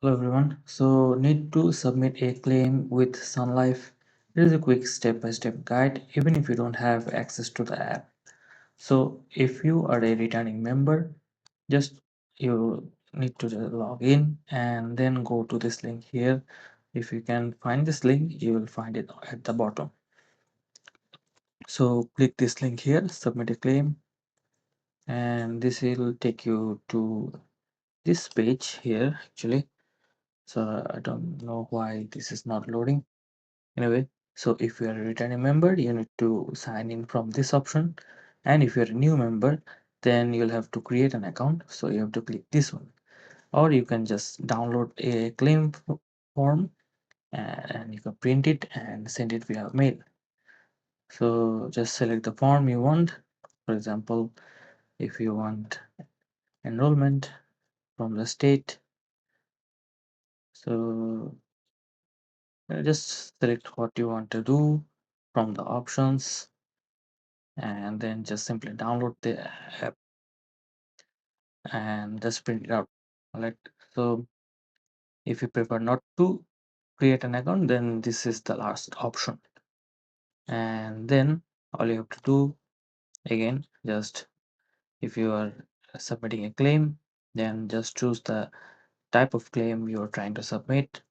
Hello everyone. So need to submit a claim with Sunlife. It is a quick step-by-step guide even if you don't have access to the app. So if you are a returning member, just you need to log in and then go to this link here. If you can find this link, you will find it at the bottom. So click this link here, submit a claim, and this will take you to this page here actually. So I don't know why this is not loading. Anyway, so if you are a returning member, you need to sign in from this option. And if you're a new member, then you'll have to create an account. So you have to click this one. Or you can just download a claim form and you can print it and send it via mail. So just select the form you want. For example, if you want enrollment from the state, so just select what you want to do from the options and then just simply download the app and just print it out. Alright, so if you prefer not to create an account, then this is the last option. And then all you have to do again, just if you are submitting a claim, then just choose the type of claim you are trying to submit.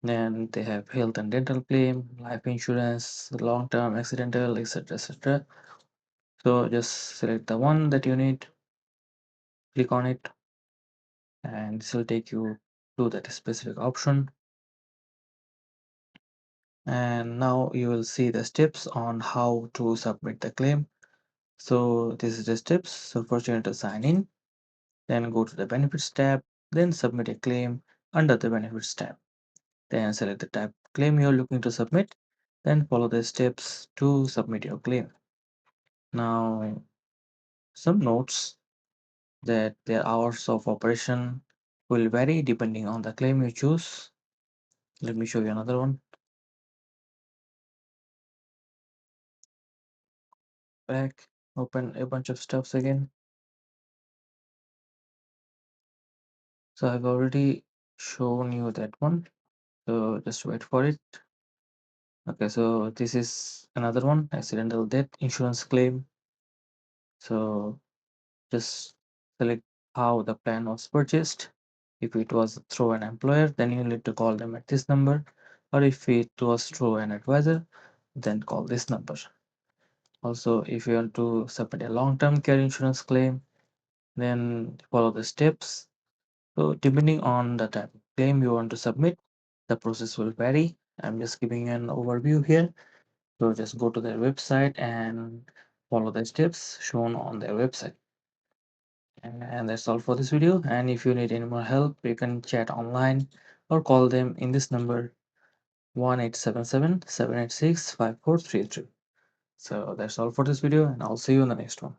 Then they have health and dental claim, life insurance, long-term accidental, etc. etc. So just select the one that you need, click on it, and this will take you to that specific option. And now you will see the steps on how to submit the claim. So this is the steps. So first you need to sign in, then go to the benefits tab, then submit a claim under the benefits tab. Then select the type of claim you're looking to submit, then follow the steps to submit your claim. Now some notes that their hours of operation will vary depending on the claim you choose. Let me show you another one. Back, open a bunch of stuffs again. So I've already shown you that one. So just wait for it. Okay, so this is another one, accidental death insurance claim. So just select how the plan was purchased. If it was through an employer, then you need to call them at this number. Or if it was through an advisor, then call this number. Also, if you want to submit a long-term care insurance claim, then follow the steps. So depending on the type of claim you want to submit, the process will vary. I'm just giving an overview here. So just go to their website and follow the steps shown on their website. And that's all for this video. And if you need any more help, you can chat online or call them in this number 1-877-786-5433. So that's all for this video, and I'll see you in the next one.